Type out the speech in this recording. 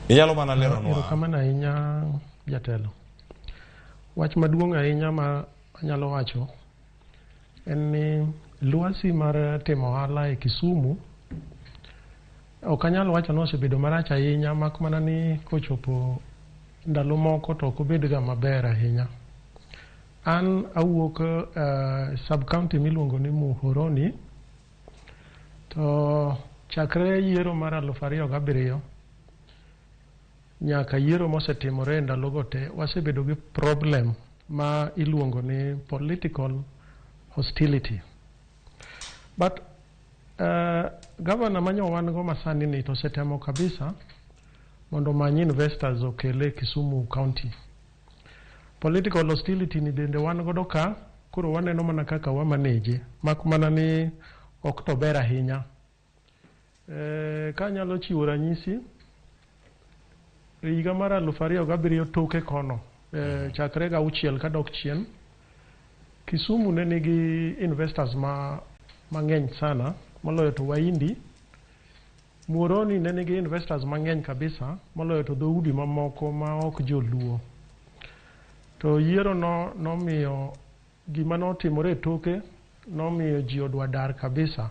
Inyalo mana leronwa. Erokamano ahinya jatelo. Wach maduong' ahinya ma anyalo wacho en ni lwasi mar timo ohala e Kisumu ok anyal wacho ni osebedo marach ahinya, mak mana ni kochopo ndalo moko to ok obedga maber ahinya. An awuok sub-county miluongo ni Muhoroni, to chakre yiero mar 2007 nyaka yiero mosetimore ndalogo te wasebedo gi problem ma iluongo ni political hostility. But Gavana manyo wan go masani ni to osetemo kabisa mondo many investors okele Kisumu County. Political hostility ni bende wan godo ka, koro waneno mana kaka wamaneje, mak mana ni ok to ber ahinya. Ka nyalo chiwo ranyisi, higa mar 2007 toke kono, chakre ga 6 kadok chien, Kisumu ne nigi investors mang'eny sana, moloyo to Waindi. Muhoroni ne nigi investors mang'eny kabisa, moloyo to dhoudi mamoko ma ok joluo. To yiero nomiyo gima notimore toke nomiyo ji odwa dar kabisa.